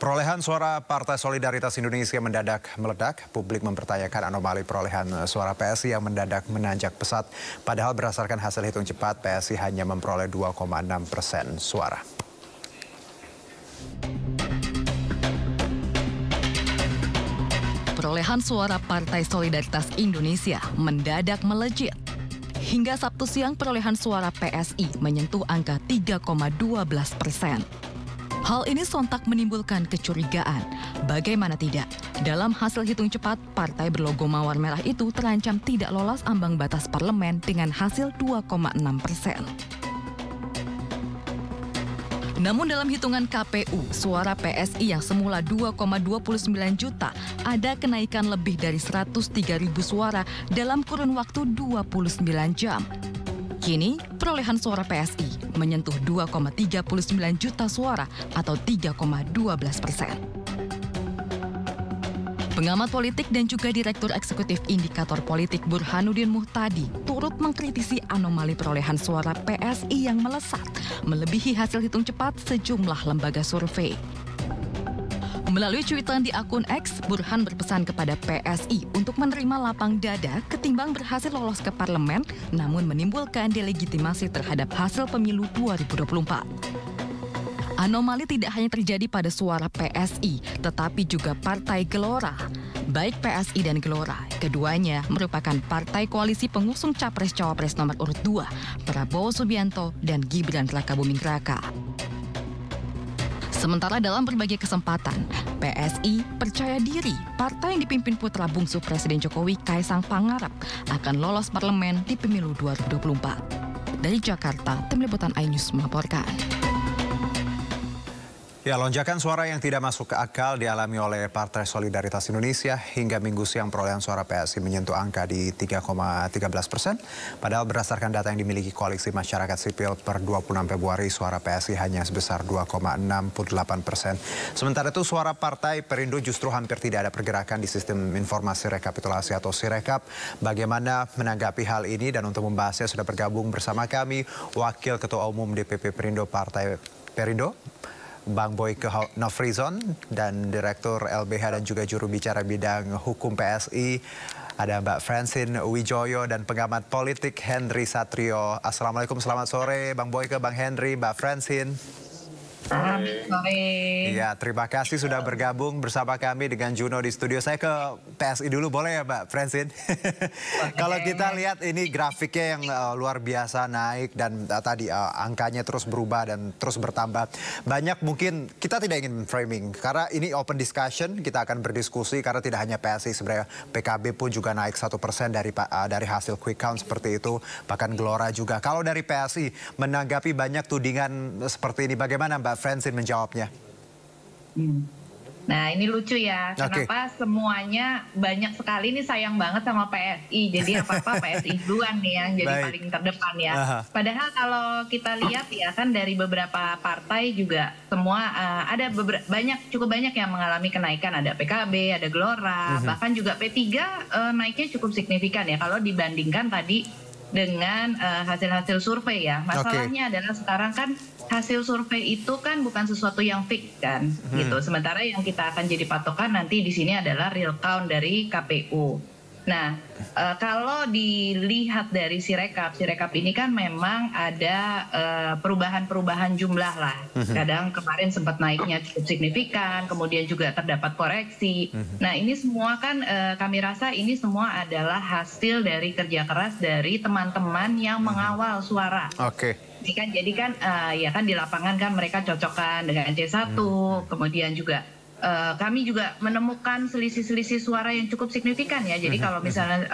Perolehan suara Partai Solidaritas Indonesia mendadak meledak. Publik mempertanyakan anomali perolehan suara PSI yang mendadak menanjak pesat. Padahal berdasarkan hasil hitung cepat, PSI hanya memperoleh 2,6% suara. Perolehan suara Partai Solidaritas Indonesia mendadak melejit. Hingga Sabtu siang perolehan suara PSI menyentuh angka 3,12%. Hal ini sontak menimbulkan kecurigaan. Bagaimana tidak? Dalam hasil hitung cepat, partai berlogo mawar merah itu terancam tidak lolos ambang batas parlemen dengan hasil 2,6%. Namun dalam hitungan KPU, suara PSI yang semula 2,29 juta ada kenaikan lebih dari 103.000 suara dalam kurun waktu 29 jam. Kini, perolehan suara PSI menyentuh 2,39 juta suara atau 3,12%. Pengamat politik dan juga Direktur Eksekutif Indikator Politik Burhanuddin Muhtadi turut mengkritisi anomali perolehan suara PSI yang melesat, melebihi hasil hitung cepat sejumlah lembaga survei. Melalui cuitan di akun X, Burhan berpesan kepada PSI untuk menerima lapang dada ketimbang berhasil lolos ke parlemen, namun menimbulkan delegitimasi terhadap hasil pemilu 2024. Anomali tidak hanya terjadi pada suara PSI, tetapi juga Partai Gelora. Baik PSI dan Gelora, keduanya merupakan partai koalisi pengusung Capres-Cawapres nomor urut 2, Prabowo Subianto dan Gibran Rakabuming-Raka. Sementara dalam berbagai kesempatan, PSI percaya diri partai yang dipimpin putra bungsu Presiden Jokowi Kaisang Pangarep akan lolos parlemen di pemilu 2024. Dari Jakarta, Tim Liputan iNews melaporkan. Ya, lonjakan suara yang tidak masuk ke akal dialami oleh Partai Solidaritas Indonesia hingga Minggu siang perolehan suara PSI menyentuh angka di 3,13%. Padahal berdasarkan data yang dimiliki Koalisi Masyarakat Sipil per 26 Februari, suara PSI hanya sebesar 2,68%. Sementara itu suara Partai Perindo justru hampir tidak ada pergerakan di sistem informasi rekapitulasi atau Sirekap. Bagaimana menanggapi hal ini dan untuk membahasnya sudah bergabung bersama kami Wakil Ketua Umum DPP Perindo Partai Perindo, Bang Boyke Nofrizon, dan Direktur LBH dan juga juru bicara bidang hukum PSI, ada Mbak Francine Wijoyo dan pengamat politik Henry Satrio. Assalamualaikum, selamat sore Bang Boyke, Bang Henry, Mbak Francine. Selamat sore. Iya, terima kasih sudah bergabung bersama kami dengan Juno di studio. Saya ke PSI dulu boleh ya Mbak Francine? Kalau kita lihat ini grafiknya yang luar biasa naik dan tadi angkanya terus berubah dan terus bertambah. Banyak mungkin kita tidak ingin framing karena ini open discussion, kita akan berdiskusi karena tidak hanya PSI, sebenarnya PKB pun juga naik 1% dari hasil quick count seperti itu, bahkan Gelora juga. Kalau dari PSI menanggapi banyak tudingan seperti ini, bagaimana Mbak Francine menjawabnya? Nah, ini lucu ya. Kenapa semuanya banyak sekali, ini sayang banget sama PSI. Jadi apa-apa PSI duluan nih yang jadi paling terdepan ya. Padahal kalau kita lihat ya kan dari beberapa partai juga semua ada cukup banyak yang mengalami kenaikan. Ada PKB, ada Gelora, bahkan juga P3 naiknya cukup signifikan ya kalau dibandingkan tadi dengan hasil-hasil survei ya. Masalahnya adalah sekarang kan hasil survei itu kan bukan sesuatu yang fix kan, gitu. Sementara yang kita akan jadi patokan nanti di sini adalah real count dari KPU. Nah, kalau dilihat dari Sirekap ini kan memang ada perubahan-perubahan jumlah lah. Kadang kemarin sempat naiknya cukup signifikan, kemudian juga terdapat koreksi. Nah, ini semua kan kami rasa ini semua adalah hasil dari kerja keras dari teman-teman yang mengawal suara. Ini kan jadi kan ya kan di lapangan kan mereka cocokkan dengan C1, kemudian juga kami juga menemukan selisih-selisih suara yang cukup signifikan ya. Jadi kalau misalnya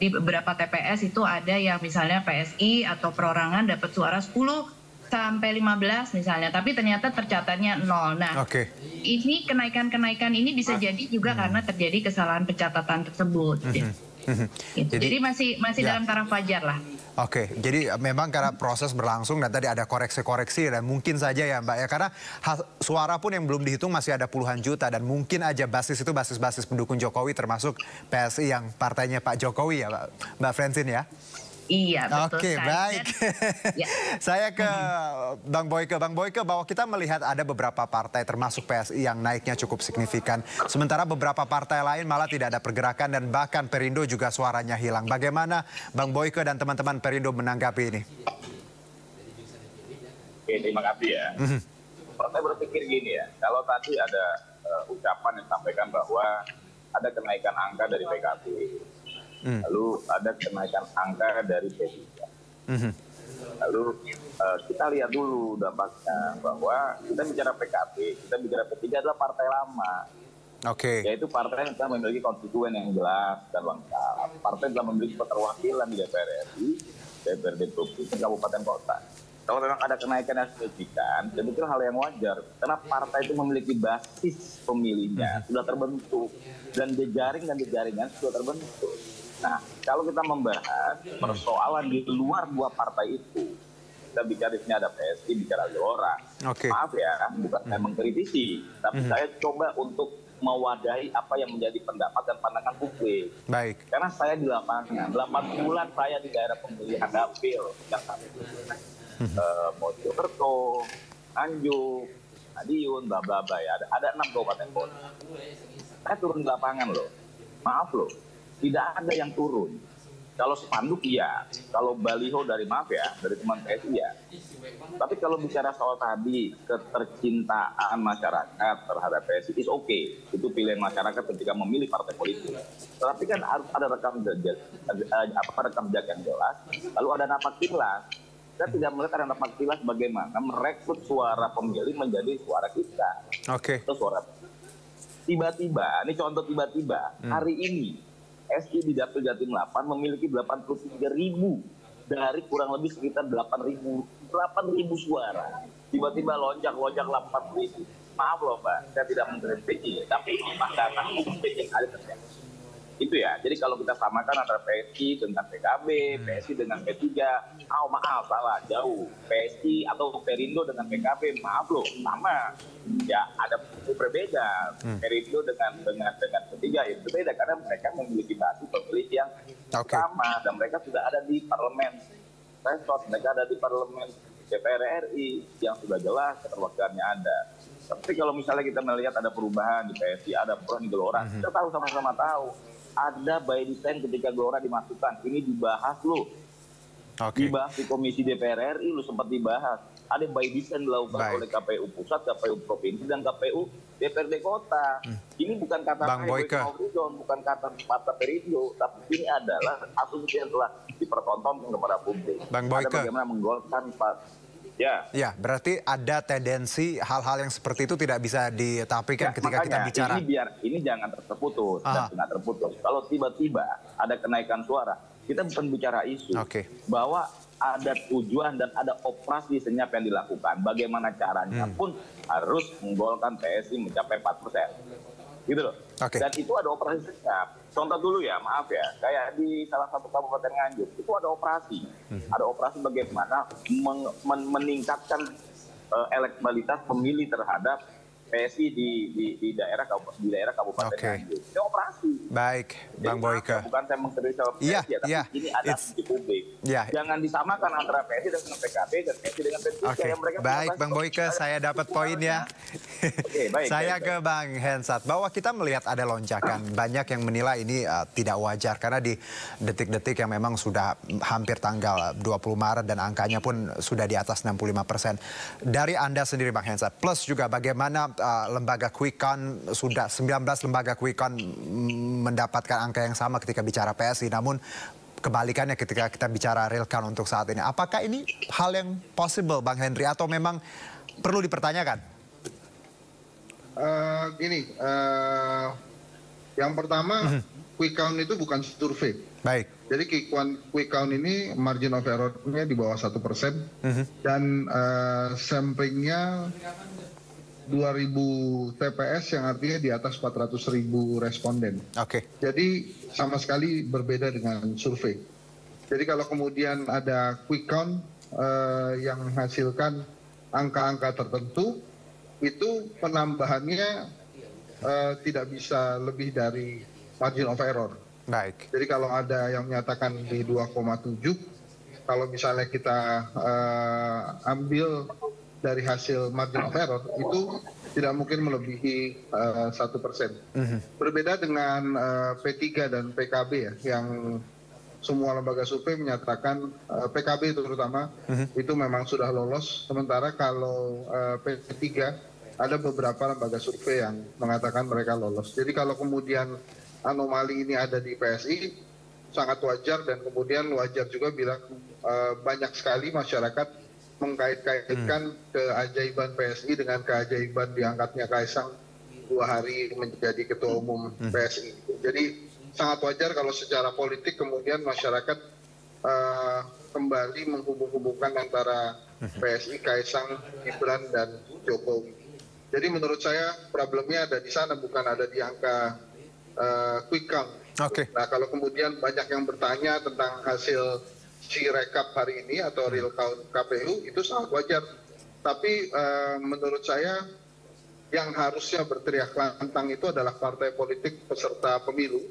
di beberapa TPS itu ada yang misalnya PSI atau perorangan dapat suara 10 sampai 15 misalnya, tapi ternyata tercatatnya 0. Nah, ini kenaikan-kenaikan ini bisa jadi juga karena terjadi kesalahan pencatatan tersebut. Jadi masih dalam taraf wajar lah. Jadi memang karena proses berlangsung dan tadi ada koreksi-koreksi dan mungkin saja ya Mbak ya, karena suara pun yang belum dihitung masih ada puluhan juta dan mungkin aja basis itu basis pendukung Jokowi termasuk PSI yang partainya Pak Jokowi ya Mbak Francine ya. Iya, betul Oke, sekali. baik. Ya. Saya ke Bang Boyke. Bang Boyke, bahwa kita melihat ada beberapa partai termasuk PSI yang naiknya cukup signifikan. Sementara beberapa partai lain malah tidak ada pergerakan dan bahkan Perindo juga suaranya hilang. Bagaimana Bang Boyke dan teman-teman Perindo menanggapi ini? Oke, terima kasih ya. Saya berpikir gini ya, kalau tadi ada ucapan yang disampaikan bahwa ada kenaikan angka dari PKB. Lalu ada kenaikan angka dari P3. Lalu kita lihat dulu dampaknya bahwa kita bicara PKB, kita bicara P3 adalah partai lama. Oke. Yaitu partai yang telah memiliki konstituen yang jelas dan lengkap. Partai yang telah memiliki keterwakilan di DPR RI, DPRD Provinsi, Kabupaten Kota. Kalau memang ada kenaikan yang signifikan, saya pikir hal yang wajar. Karena partai itu memiliki basis pemilihnya, sudah terbentuk. Dan jejaringan sudah terbentuk. Nah, kalau kita membahas persoalan di luar dua partai itu, kita bicara di sini ada PSI, bicara Gelora. Maaf ya, bukan saya mengkritisi, tapi saya coba untuk mewadahi apa yang menjadi pendapat dan pandangan publik. Baik. Karena saya di lapangan, 8 bulan saya di daerah pemilihan dapil, yang Mojokerto, Nganjuk, Madiun, bla bla bla ya. Ada 6 kabupaten kota. Saya turun di lapangan loh. Maaf loh. Tidak ada yang turun. Kalau spanduk iya, kalau baliho dari teman PSI ya. Tapi kalau bicara soal tadi ketercintaan masyarakat terhadap PSI is okay. Itu pilihan masyarakat ketika memilih partai politik. Tetapi kan harus ada rekam jejak yang jelas. Lalu ada napak tilas. Kita tidak melihat ada napak tilas bagaimana merekrut suara pemilih menjadi suara kita. Itu suara. Tiba-tiba, ini contoh tiba-tiba hari ini. SI di Dapil Jatim 8 memiliki 83.000 dari kurang lebih sekitar 8.000 suara. Tiba-tiba lonjak 8.000. Maaf loh Mbak, saya tidak mengkritik, tapi pandangan publik yang ada terjadi. Itu ya, jadi kalau kita samakan antara PSI dengan PKB, PSI dengan P3, maaf, salah, jauh. PSI atau Perindo dengan PKB, maaf loh, sama. Ya, ada berbeda. Perindo dengan P3 itu berbeda, karena mereka memiliki basis pemilih yang sama, dan mereka sudah ada di parlemen. Mereka ada di parlemen DPR RI, yang sudah jelas keterwakilannya ada. Tapi kalau misalnya kita melihat ada perubahan di PSI, ada perubahan di Gelora, kita tahu sama-sama tahu. Ada by design ketika Gelora dimasukkan. Ini dibahas loh. Dibahas di Komisi DPR RI, sempat dibahas. Ada by design dilakukan oleh KPU Pusat, KPU Provinsi, dan KPU DPRD Kota. Ini bukan kata bukan kata Perindo, tapi ini adalah asumsi yang telah dipertontonkan kepada publik. Ada bagaimana menggolkan Ya, berarti ada tendensi hal-hal yang seperti itu tidak bisa ditapikan ketika kita bicara. Ini jangan terputus dan tidak terputus. Kalau tiba-tiba ada kenaikan suara, kita bukan bicara isu bahwa ada tujuan dan ada operasi senyap yang dilakukan. Bagaimana caranya pun harus menggolkan PSI mencapai 4%. Gitu loh. Dan itu ada operasi senyap. Contoh dulu ya, maaf ya, kayak di salah satu kabupaten Nganjuk, itu ada operasi. Ada operasi bagaimana meningkatkan elektabilitas pemilih terhadap PSI di daerah kabupaten Nganjuk. Ini operasi. Baik, Bang Boyke. Bukan saya mengkritik PSI, tapi ini ada di publik. Jangan disamakan antara PSI dengan PKB dan PSI dengan P3 yang mereka. Baik, Bang Boyke, saya dapat poin ya. Saya ke Bang Hensat, bahwa kita melihat ada lonjakan. Banyak yang menilai ini tidak wajar karena di detik-detik yang memang sudah hampir tanggal 20 Maret dan angkanya pun sudah di atas 65%. Dari Anda sendiri Bang Hensat, plus juga bagaimana lembaga Quick Count, sudah 19 lembaga Quick Count mendapatkan angka yang sama ketika bicara PSI, namun kebalikannya ketika kita bicara real count untuk saat ini. Apakah ini hal yang possible Bang Henry atau memang perlu dipertanyakan? Yang pertama, quick count itu bukan survei. Baik. Jadi quick count ini margin of error-nya di bawah 1%, dan samplingnya 2.000 TPS yang artinya di atas 400.000 responden. Jadi sama sekali berbeda dengan survei. Jadi kalau kemudian ada quick count yang menghasilkan angka-angka tertentu, itu penambahannya tidak bisa lebih dari margin of error. Baik. Jadi kalau ada yang menyatakan di 2,7, kalau misalnya kita ambil dari hasil margin of error itu tidak mungkin melebihi 1%. Berbeda dengan P3 dan PKB ya, yang semua lembaga survei menyatakan PKB terutama itu memang sudah lolos, sementara kalau P3 ada beberapa lembaga survei yang mengatakan mereka lolos. Jadi kalau kemudian anomali ini ada di PSI, sangat wajar, dan kemudian wajar juga bila banyak sekali masyarakat mengkait-kaitkan keajaiban PSI dengan keajaiban diangkatnya Kaisang 2 hari menjadi ketua umum PSI. Jadi sangat wajar kalau secara politik kemudian masyarakat kembali menghubung-hubungkan antara PSI, Kaisang, Gibran, dan Jokowi. Jadi menurut saya problemnya ada di sana, bukan ada di angka quick count. Nah, kalau kemudian banyak yang bertanya tentang hasil Sirekap hari ini atau real count KPU, itu sangat wajar. Tapi menurut saya yang harusnya berteriak lantang itu adalah partai politik peserta pemilu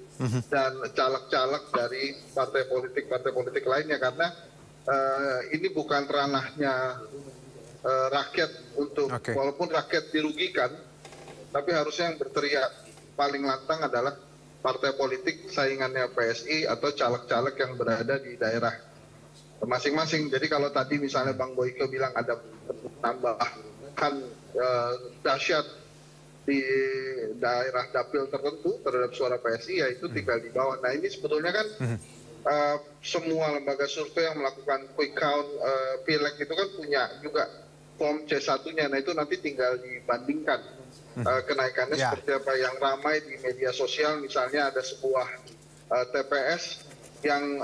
dan caleg-caleg dari partai politik lainnya, karena ini bukan ranahnya rakyat untuk, walaupun rakyat dirugikan, tapi harusnya yang berteriak paling lantang adalah partai politik saingannya PSI atau caleg-caleg yang berada di daerah masing-masing. Jadi kalau tadi misalnya Bang Boyke bilang ada tambahan dahsyat di daerah dapil tertentu terhadap suara PSI, ya itu tinggal di bawah. Nah ini sebetulnya kan semua lembaga survei yang melakukan quick count pileg itu kan punya juga form C1-nya. Nah itu nanti tinggal dibandingkan kenaikannya seperti apa. Yang ramai di media sosial misalnya ada sebuah TPS yang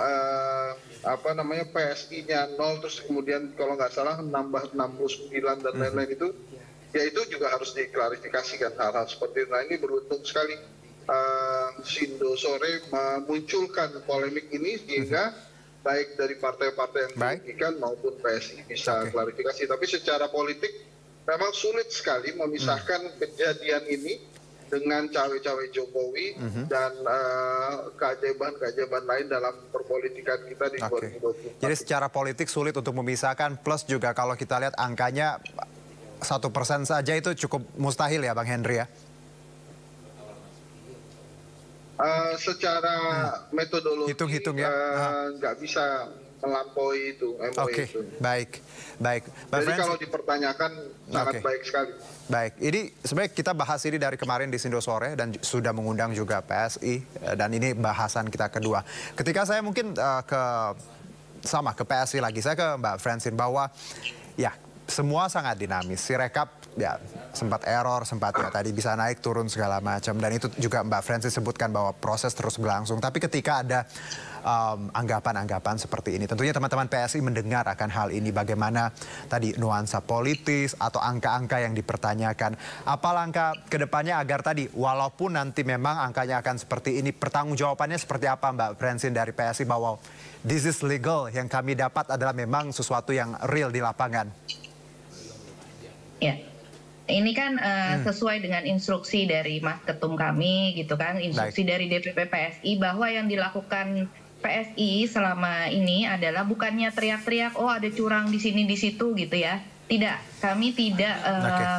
PSI-nya 0, terus kemudian kalau nggak salah nambah 69 dan lain-lain, itu ya itu juga harus diklarifikasikan hal-hal seperti itu. Nah ini beruntung sekali Sindo Sore memunculkan polemik ini sehingga baik dari partai-partai yang dirugikan maupun PSI bisa klarifikasi. Tapi secara politik memang sulit sekali memisahkan kejadian ini dengan cawe-cawe Jokowi dan keajaiban-keajaiban lain dalam perpolitikan kita di 2024. Jadi secara politik sulit untuk memisahkan, plus juga kalau kita lihat angkanya 1% saja itu cukup mustahil ya Bang Henry ya? Secara metodologi hitung-hitung ya, nggak bisa melampaui itu. Baik. Jadi kalau dipertanyakan sangat baik sekali. Baik, ini sebenarnya kita bahas ini dari kemarin di Sindo Sore dan sudah mengundang juga PSI, dan ini bahasan kita kedua. Ketika saya mungkin ke PSI lagi, saya ke Mbak Francine, bahwa ya semua sangat dinamis. Sirekap ya sempat error, sempat ya tadi bisa naik turun segala macam, dan itu juga Mbak Francine sebutkan bahwa proses terus berlangsung. Tapi ketika ada anggapan-anggapan seperti ini, tentunya teman-teman PSI mendengar akan hal ini, bagaimana tadi nuansa politis atau angka-angka yang dipertanyakan. Apa langkah kedepannya agar tadi walaupun nanti memang angkanya akan seperti ini, pertanggungjawabannya seperti apa Mbak Francine dari PSI, bahwa this is legal, yang kami dapat adalah memang sesuatu yang real di lapangan? Ya, ini kan sesuai dengan instruksi dari Mas Ketum kami gitu kan, instruksi dari DPP PSI, bahwa yang dilakukan PSI selama ini adalah bukannya teriak-teriak, oh ada curang di sini di situ gitu ya. Tidak, kami tidak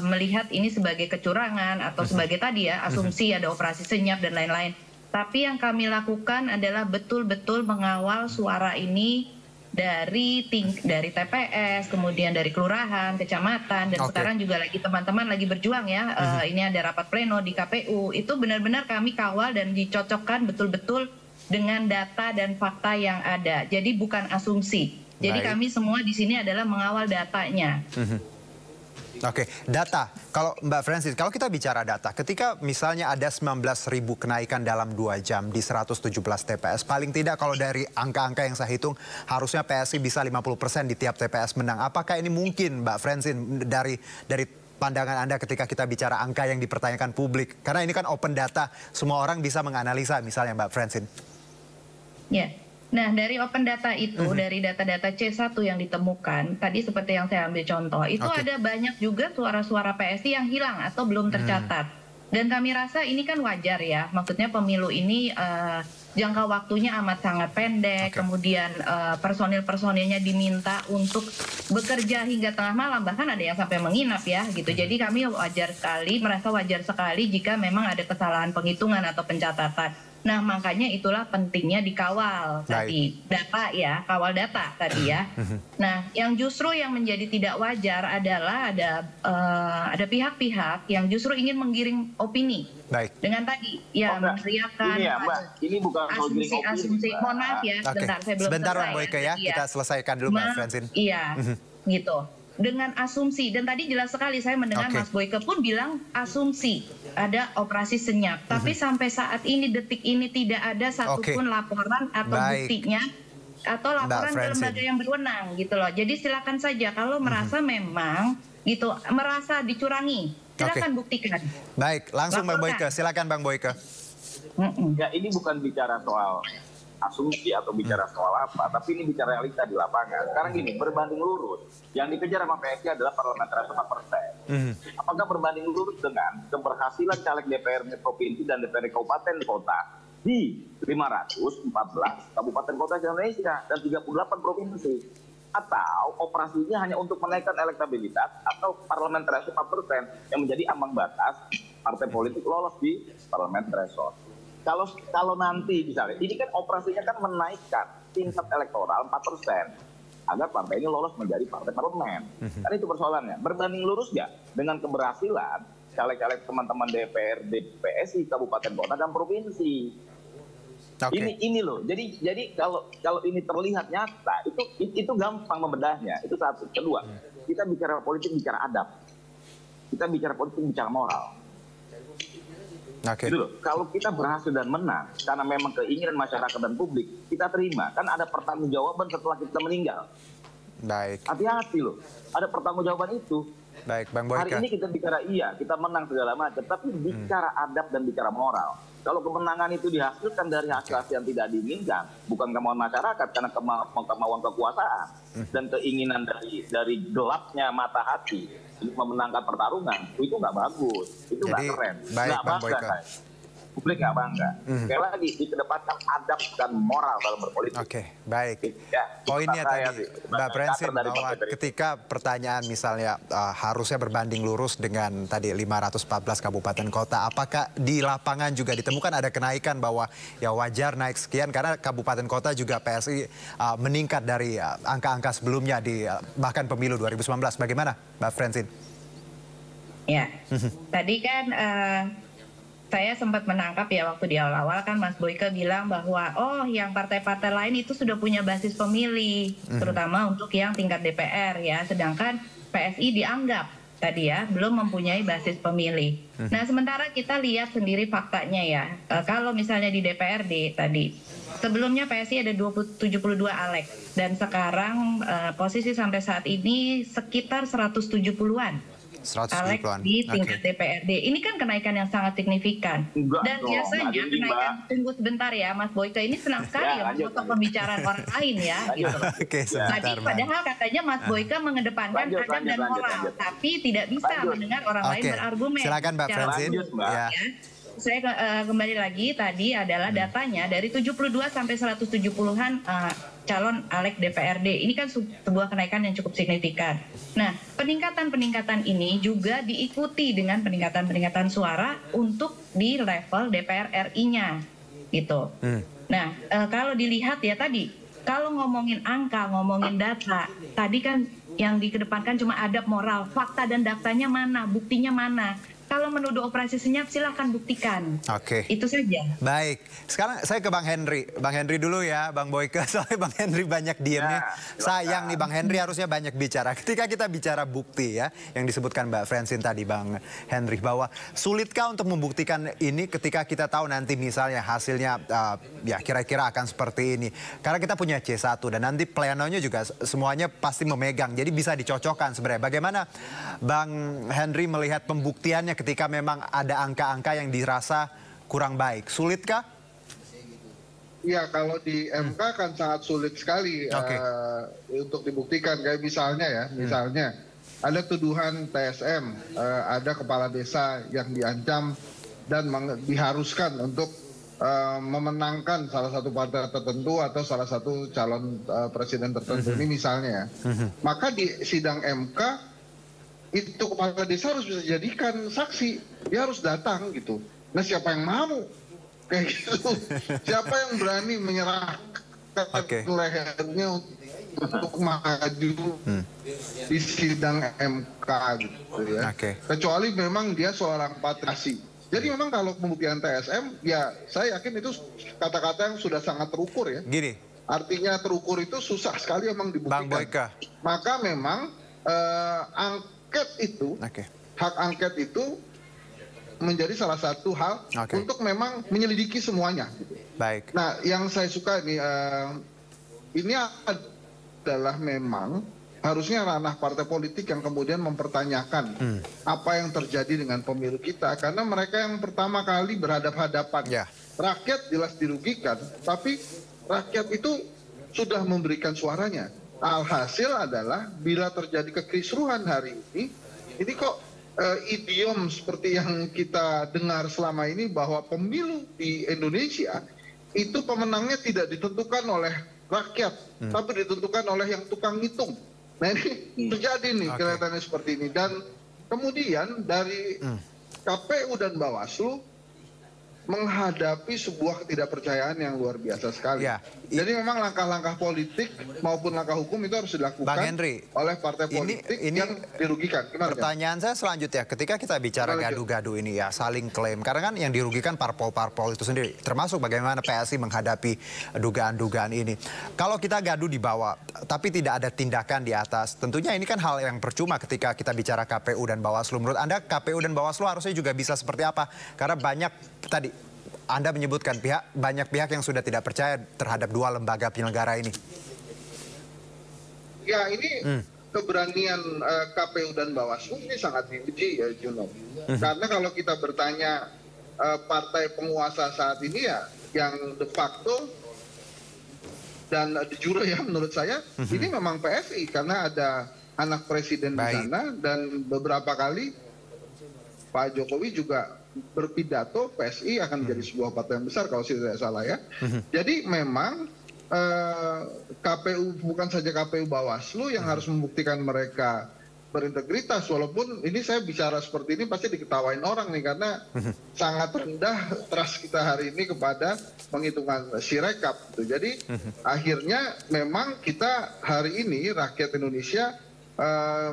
melihat ini sebagai kecurangan atau sebagai tadi ya asumsi ada operasi senyap dan lain-lain. Tapi yang kami lakukan adalah betul-betul mengawal suara ini dari TPS, kemudian dari kelurahan, kecamatan, dan sekarang juga lagi teman-teman lagi berjuang ya. Ini ada rapat pleno di KPU. Itu benar-benar kami kawal dan dicocokkan betul-betul dengan data dan fakta yang ada. Jadi bukan asumsi. Jadi kami semua di sini adalah mengawal datanya. Data. Kalau Mbak Francine, kalau kita bicara data, ketika misalnya ada 19.000 kenaikan dalam 2 jam di 117 TPS, paling tidak kalau dari angka-angka yang saya hitung, harusnya PSI bisa 50% di tiap TPS menang. Apakah ini mungkin Mbak Francine dari pandangan Anda ketika kita bicara angka yang dipertanyakan publik? Karena ini kan open data, semua orang bisa menganalisa misalnya Mbak Francine. Ya. Nah, dari open data itu, dari data-data C1 yang ditemukan, tadi seperti yang saya ambil contoh, itu ada banyak juga suara-suara PSI yang hilang atau belum tercatat. Dan kami rasa ini kan wajar ya, maksudnya pemilu ini jangka waktunya amat sangat pendek, kemudian personil-personilnya diminta untuk bekerja hingga tengah malam, bahkan ada yang sampai menginap ya gitu. Jadi kami merasa wajar sekali jika memang ada kesalahan penghitungan atau pencatatan. Nah, makanya itulah pentingnya dikawal tadi data ya, kawal data tadi ya. Nah, yang justru yang menjadi tidak wajar adalah ada pihak-pihak yang justru ingin menggiring opini. Dengan tadi ya meneriakan ini bukan asumsi. Mohon maaf ya, sebentar saya belum sebentar selesai. Bang Boyke ya, kita selesaikan dulu Mbak Francine. Iya, gitu. Dengan asumsi, dan tadi jelas sekali saya mendengar Mas Boyke pun bilang asumsi ada operasi senyap, tapi sampai saat ini detik ini tidak ada satupun laporan atau buktinya atau laporan ke lembaga yang berwenang gitu loh. Jadi silakan saja kalau merasa memang gitu merasa dicurangi, silakan buktikan. Baik, langsung Bang Boyke, silakan Bang Boyke. Ya, ini bukan bicara soal asumsi atau bicara soal apa, tapi ini bicara realita di lapangan. Sekarang gini, berbanding lurus, yang dikejar sama PSI adalah parliamentary 4%. Apakah berbanding lurus dengan keberhasilan caleg DPRD provinsi dan DPRD kabupaten kota di 514 kabupaten kota di Indonesia dan 38 provinsi? Atau operasinya hanya untuk menaikkan elektabilitas atau parliamentary 4% yang menjadi ambang batas partai politik lolos di parliamentary threshold? Kalau nanti misalnya, ini kan operasinya kan menaikkan tingkat elektoral 4% agar partai ini lolos menjadi partai parlemen. Kan itu persoalannya. Berbanding lurus ya dengan keberhasilan caleg-caleg teman-teman DPRD PSI kabupaten kota dan provinsi. Ini loh. Jadi kalau ini terlihat nyata, itu gampang membedahnya. Itu satu. Kedua, kita bicara politik bicara adab. Kita bicara politik bicara moral. Gitu loh. Kalau kita berhasil dan menang karena memang keinginan masyarakat dan publik, kita terima. Kan ada pertanggungjawaban setelah kita meninggal. Hati-hati loh. Ada pertanggungjawaban itu. Bang Boyke. Hari ini kita bicara kita menang segala macam, tapi bicara adab dan bicara moral. Kalau kemenangan itu dihasilkan dari hasil-hasil yang tidak diinginkan, bukan kemauan masyarakat karena kemauan kekuasaan dan keinginan dari gelapnya mata hati untuk memenangkan pertarungan, itu nggak bagus, itu nggak keren, nggak bangga, publik nggak bangga. Sekali lagi dikedepankan adab dan moral dalam berpolitik. Poinnya tadi Mbak Francine bahwa ketika pertanyaan misalnya harusnya berbanding lurus dengan tadi 514 kabupaten kota, apakah di lapangan juga ditemukan ada kenaikan bahwa ya wajar naik sekian karena kabupaten kota juga PSI meningkat dari angka-angka sebelumnya di bahkan pemilu 2019. Bagaimana Mbak Francine? Ya, tadi kan saya sempat menangkap ya waktu di awal-awal kan Mas Boyke bilang bahwa yang partai-partai lain itu sudah punya basis pemilih, terutama untuk yang tingkat DPR ya, sedangkan PSI dianggap tadi ya belum mempunyai basis pemilih. Nah, sementara kita lihat sendiri faktanya ya, kalau misalnya di DPRD tadi sebelumnya PSI ada 72 Alex dan sekarang posisi sampai saat ini sekitar 170-an. Alex di tingkat DPRD. Ini kan kenaikan yang sangat signifikan. Dan biasanya kenaikan, tunggu sebentar ya Mas Boyke, ini senang sekali ya memotong pembicaraan orang lain ya. Gitu. Tadi padahal katanya Mas Boyke mengedepankan adab dan moral, tapi tidak bisa mendengar orang lain berargumen. Silakan Mbak Francine. Saya kembali lagi tadi adalah datanya dari 72 sampai 170-an calon Alex DPRD. Ini kan sebuah kenaikan yang cukup signifikan. Nah, peningkatan-peningkatan ini juga diikuti dengan peningkatan-peningkatan suara untuk di level DPR RI-nya, gitu. Nah, kalau dilihat ya tadi, kalau ngomongin angka, ngomongin data, tadi kan yang dikedepankan cuma adab moral, fakta dan datanya mana, buktinya mana. Kalau menuduh operasi senyap, silahkan buktikan. Itu saja. Baik. Sekarang saya ke Bang Henry. Bang Henry dulu ya, Bang Boyke. Soalnya Bang Henry banyak diemnya. Sayang nih Bang Henry harusnya banyak bicara. Ketika kita bicara bukti ya, yang disebutkan Mbak Francine tadi Bang Henry, bahwa sulitkah untuk membuktikan ini ketika kita tahu nanti misalnya hasilnya ya kira-kira akan seperti ini. Karena kita punya C1 dan nanti plenonya juga semuanya pasti memegang. Jadi bisa dicocokkan sebenarnya. Bagaimana Bang Henry melihat pembuktiannya ketika memang ada angka-angka yang dirasa kurang baik? Sulitkah? Iya, kalau di MK kan sangat sulit sekali untuk dibuktikan. Kayak misalnya ada tuduhan TSM, ada kepala desa yang diancam dan diharuskan untuk memenangkan salah satu partai tertentu atau salah satu calon presiden tertentu ini misalnya, maka di sidang MK itu kepala desa harus bisa jadikan saksi, dia harus datang gitu. Nah siapa yang mau kayak gitu? Siapa yang berani menyerahkan lehernya untuk maju di sidang MK gitu ya? Kecuali memang dia seorang patriasi. Jadi memang kalau pembuktian TSM, ya saya yakin itu kata-kata yang sudah sangat terukur ya. Gini. Artinya terukur itu susah sekali memang dibuktikan. Bang Boyka. Maka memang angket itu, hak angket itu menjadi salah satu hal untuk memang menyelidiki semuanya. Gitu. Baik. Nah yang saya suka ini adalah memang harusnya ranah partai politik yang kemudian mempertanyakan apa yang terjadi dengan pemilu kita, karena mereka yang pertama kali berhadapan-hadapan. Rakyat jelas dirugikan, tapi rakyat itu sudah memberikan suaranya. Alhasil adalah bila terjadi kekisruhan hari ini kok idiom seperti yang kita dengar selama ini bahwa pemilu di Indonesia itu pemenangnya tidak ditentukan oleh rakyat, tapi ditentukan oleh yang tukang hitung. Nah ini terjadi nih kelihatannya seperti ini. Dan kemudian dari KPU dan Bawaslu menghadapi sebuah ketidakpercayaan yang luar biasa sekali. Jadi memang langkah-langkah politik maupun langkah hukum itu harus dilakukan oleh partai politik yang dirugikan. Gimana, pertanyaan saya selanjutnya, ketika kita bicara gaduh-gaduh ini ya, saling klaim. Karena kan yang dirugikan parpol-parpol itu sendiri. Termasuk bagaimana PSI menghadapi dugaan-dugaan ini. Kalau kita gaduh di bawah, tapi tidak ada tindakan di atas, tentunya ini kan hal yang percuma ketika kita bicara KPU dan Bawaslu. Menurut Anda KPU dan Bawaslu harusnya juga bisa seperti apa? Karena banyak tadi Anda menyebutkan banyak pihak yang sudah tidak percaya terhadap dua lembaga penyelenggara ini. Ya ini keberanian KPU dan Bawaslu ini sangat diuji ya Juno. Karena kalau kita bertanya partai penguasa saat ini ya yang de facto dan de jure ya menurut saya ini memang PSI, karena ada anak presiden di sana dan beberapa kali Pak Jokowi juga berpidato PSI akan menjadi sebuah partai yang besar kalau saya tidak salah ya. Jadi memang KPU, bukan saja KPU Bawaslu yang harus membuktikan mereka berintegritas, walaupun ini saya bicara seperti ini pasti diketawain orang nih karena sangat rendah trust kita hari ini kepada penghitungan Sirekap gitu. Jadi akhirnya memang kita hari ini rakyat Indonesia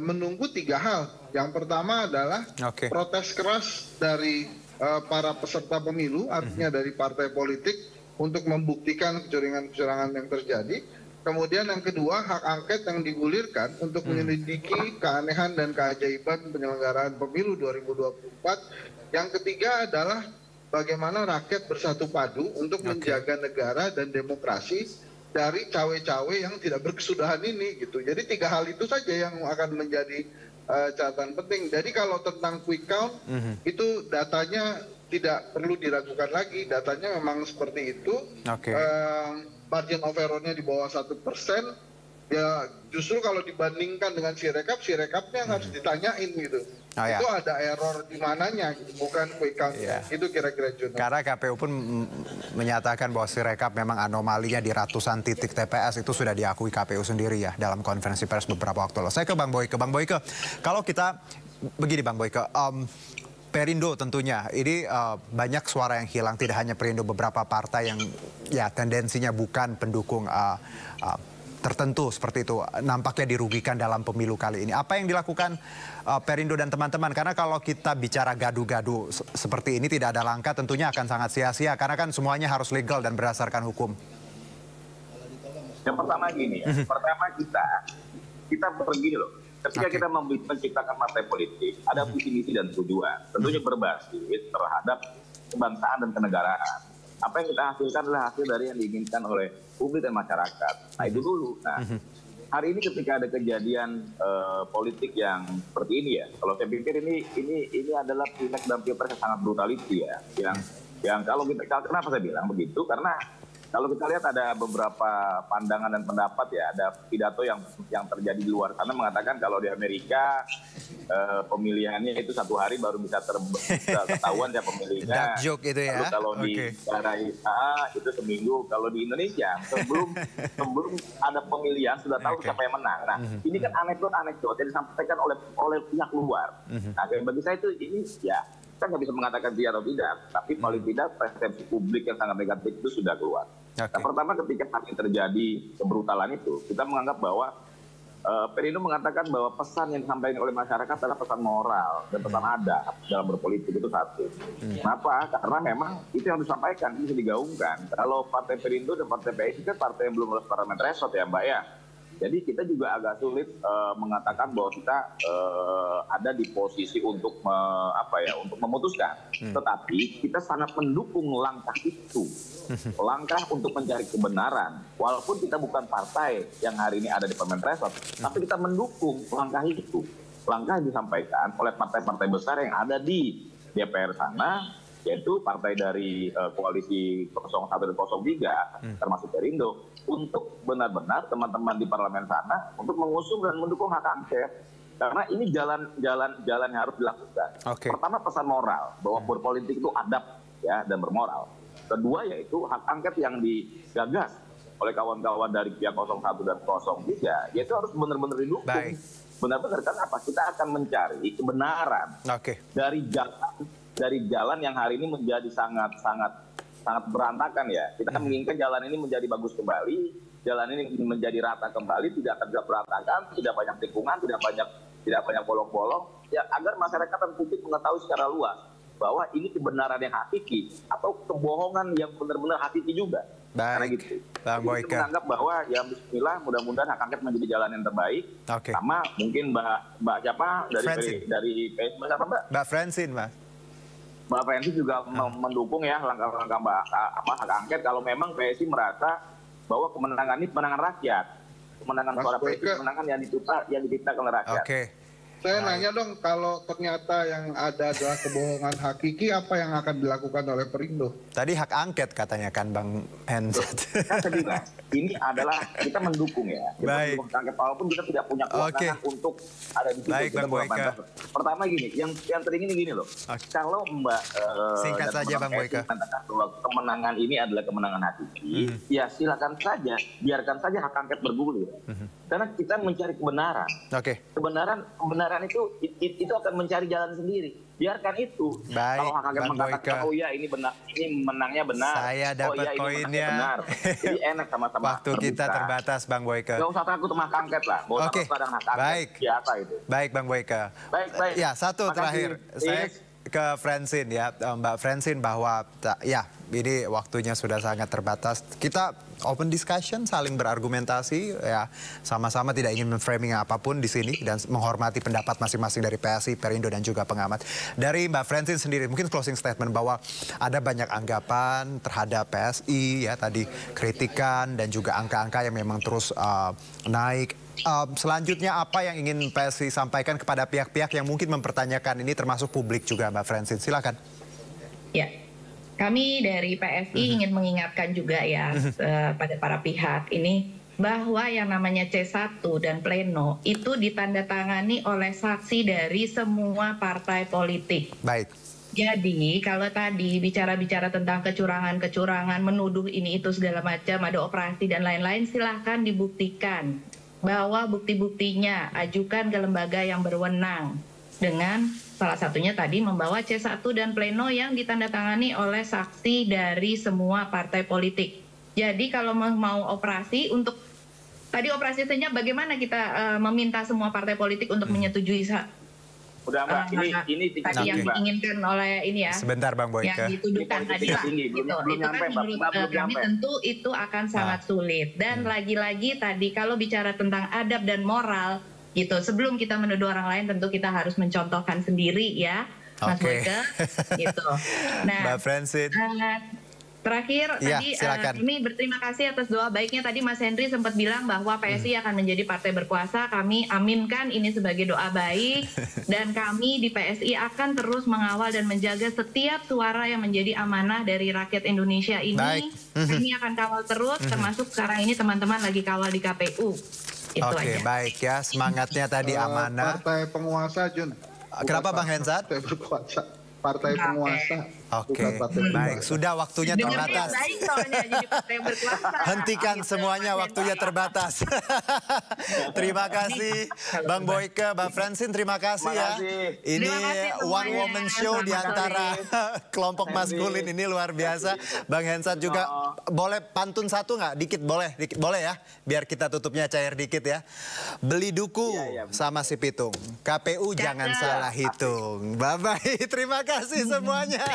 menunggu tiga hal. Yang pertama adalah protes keras dari para peserta pemilu, artinya dari partai politik untuk membuktikan kecurangan yang terjadi. Kemudian yang kedua, hak angket yang digulirkan untuk menyelidiki keanehan dan keajaiban penyelenggaraan pemilu 2024. Yang ketiga adalah bagaimana rakyat bersatu padu untuk menjaga negara dan demokrasi dari cawe-cawe yang tidak berkesudahan ini gitu. Jadi tiga hal itu saja yang akan menjadi catatan penting. Jadi kalau tentang quick count itu datanya tidak perlu diragukan lagi, datanya memang seperti itu. Margin of error-nya di bawah 1%. Ya justru kalau dibandingkan dengan Sirekap, Sirekapnya harus ditanyain gitu. Itu ada error di mananya, gitu. Bukan quick count. Itu kira-kira Juno. Karena KPU pun menyatakan bahwa Sirekap memang anomalinya di ratusan titik TPS itu sudah diakui KPU sendiri ya dalam konferensi pers beberapa waktu lalu. Saya ke Bang Boyke. Bang Boyke, kalau kita begini Bang Boyke, Perindo tentunya ini banyak suara yang hilang, tidak hanya Perindo, beberapa partai yang ya tendensinya bukan pendukung tertentu seperti itu nampaknya dirugikan dalam pemilu kali ini. Apa yang dilakukan Perindo dan teman-teman? Karena kalau kita bicara gaduh-gaduh seperti ini tidak ada langkah, tentunya akan sangat sia-sia karena kan semuanya harus legal dan berdasarkan hukum. Yang pertama gini ya, pertama kita pergi loh. Ketika kita menciptakan partai politik, ada visi misi dan tujuan. Tentunya berbasis terhadap kebangsaan dan kenegaraan. Apa yang kita hasilkan adalah hasil dari yang diinginkan oleh publik dan masyarakat. Nah itu dulu. Nah hari ini ketika ada kejadian politik yang seperti ini ya, kalau saya pikir ini adalah pileg dan pilpres yang sangat brutality ya. Yang kalau kita, kenapa saya bilang begitu? Karena Kalau kita lihat ada beberapa pandangan dan pendapat ya, ada pidato yang terjadi di luar sana mengatakan kalau di Amerika pemilihannya itu 1 hari baru bisa ketahuan siapa pemilihnya. Dark joke itu ya. Lalu kalau di negara itu seminggu. Kalau di Indonesia sebelum ada pemilihan sudah tahu siapa yang menang. Nah, ini kan anekdot yang disampaikan oleh pihak luar. Nah, bagi saya itu ini ya kita nggak bisa mengatakan dia atau tidak, tapi paling tidak persepsi publik yang sangat negatif itu sudah keluar. Nah, pertama ketika terjadi kebrutalan itu, kita menganggap bahwa Perindo mengatakan bahwa pesan yang disampaikan oleh masyarakat adalah pesan moral dan pesan adab dalam berpolitik itu satu. Kenapa? Karena memang itu yang disampaikan, itu bisa digaungkan. Kalau Partai Perindo dan Partai PSI kan partai yang belum lolos parlemen threshold ya Mbak ya. Jadi kita juga agak sulit mengatakan bahwa kita ada di posisi untuk untuk memutuskan. Tetapi kita sangat mendukung langkah itu, langkah untuk mencari kebenaran. Walaupun kita bukan partai yang hari ini ada di parlemen threshold, tapi kita mendukung langkah itu. Langkah yang disampaikan oleh partai-partai besar yang ada di DPR sana, yaitu partai dari koalisi 01 dan 03, termasuk Perindo, untuk benar-benar teman-teman di parlemen sana untuk mengusung dan mendukung hak angket. Karena ini jalan yang harus dilakukan. Pertama pesan moral bahwa berpolitik itu adab ya dan bermoral. Kedua yaitu hak angket yang digagas oleh kawan-kawan dari pihak 01 dan 03, yaitu harus benar-benar didukung. Benar-benar kan apa? Kita akan mencari kebenaran dari jalan yang hari ini menjadi sangat berantakan ya. Kita menginginkan jalan ini menjadi bagus kembali, jalan ini menjadi rata kembali, tidak terjadi berantakan, tidak banyak tikungan, tidak banyak bolong-bolong, ya agar masyarakat dan publik mengetahui secara luas bahwa ini kebenaran yang hakiki atau kebohongan yang benar-benar hakiki juga. Karena gitu. Bang Boyka. Kita menganggap bahwa ya bismillah mudah-mudahan hak angket menjadi jalan yang terbaik. Sama mungkin Mbak siapa dari Mbak Francine, Mbak. Mbak PSI juga mendukung ya langkah-langkah hak angket kalau memang PSI merasa bahwa kemenangan ini kemenangan rakyat, kemenangan suara PSI, kemenangan yang diciptakan oleh rakyat. Saya nanya dong, kalau ternyata yang ada adalah kebohongan hakiki, apa yang akan dilakukan oleh Perindo? Tadi hak angket katanya kan Bang Hensat. Ini adalah kita mendukung ya. Kita mendukung hak angket walaupun kita tidak punya kewenangan untuk ada di situ. Baik Bang Boyka. Pertama gini, yang teringin gini loh. Kalau Mbak singkat saja Bang Boyka mengatakan bahwa kemenangan ini adalah kemenangan hakiki, ya silakan saja, biarkan saja hak angket bergulir. Karena kita mencari kebenaran. Kebenaran itu akan mencari jalan sendiri. Biarkan itu. Baik, kalau hak angket mengatakan oh ya ini benar, ini menangnya benar. Saya dapat poinnya. Jadi enak sama-sama. Waktu kita terbatas Bang Boyka. Gak usah takut sama hak angket lah. Baik. Biasa itu. Baik Bang Boyka. Baik. Ya satu terakhir. Saya ke Francine ya, Mbak Francine, bahwa ya ini waktunya sudah sangat terbatas. Kita open discussion, saling berargumentasi ya, sama-sama tidak ingin memframing apapun di sini dan menghormati pendapat masing-masing dari PSI, Perindo dan juga pengamat. Dari Mbak Francine sendiri, mungkin closing statement bahwa ada banyak anggapan terhadap PSI ya, tadi kritikan dan juga angka-angka yang memang terus naik. Selanjutnya apa yang ingin PSI sampaikan kepada pihak-pihak yang mungkin mempertanyakan ini, termasuk publik juga, Mbak Francine, silakan. Ya, kami dari PSI ingin mengingatkan juga ya pada para pihak ini bahwa yang namanya C1 dan pleno itu ditandatangani oleh saksi dari semua partai politik. Baik. Jadi kalau tadi bicara-bicara tentang kecurangan-kecurangan, menuduh ini itu segala macam, ada operasi dan lain-lain, silahkan dibuktikan. Bahwa bukti-buktinya ajukan ke lembaga yang berwenang dengan salah satunya tadi membawa C1 dan pleno yang ditandatangani oleh saksi dari semua partai politik. Jadi kalau mau operasi untuk tadi operasinya bagaimana kita meminta semua partai politik untuk menyetujui udah Mbak, ini tadi yang diinginkan oleh ini ya. Sebentar Bang Boyka. Yang dituduhkan tadi lah. Gitu. Itu kan menurut kami tentu itu akan sangat sulit. Dan lagi-lagi tadi kalau bicara tentang adab dan moral gitu, sebelum kita menuduh orang lain tentu kita harus mencontohkan sendiri ya, Mas Boyka. Gitu. Nah, Mbak Francine. Terakhir, tadi kami berterima kasih atas doa baiknya. Tadi Mas Henry sempat bilang bahwa PSI akan menjadi partai berkuasa. Kami aminkan ini sebagai doa baik. Dan kami di PSI akan terus mengawal dan menjaga setiap suara yang menjadi amanah dari rakyat Indonesia ini. Baik. Kami akan kawal terus, termasuk sekarang ini teman-teman lagi kawal di KPU. Oke, baik ya. Semangatnya tadi amanah. Partai penguasa, Jun. Kenapa Bang Hensat? Partai berkuasa. Partai penguasa. Oke, baik. Sudah waktunya terbatas. Hentikan semuanya, waktunya terbatas. Terima kasih Bang Boyke, Bang Francine, terima kasih ya. Ini one woman show di antara kelompok maskulin ini luar biasa. Bang Hensat juga boleh pantun satu nggak? Dikit boleh, boleh ya. Biar kita tutupnya cair dikit ya. Beli duku sama si pitung. KPU jangan salah hitung. Bye-bye. Terima kasih semuanya.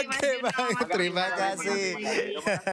Oke, Bang. Terima kasih.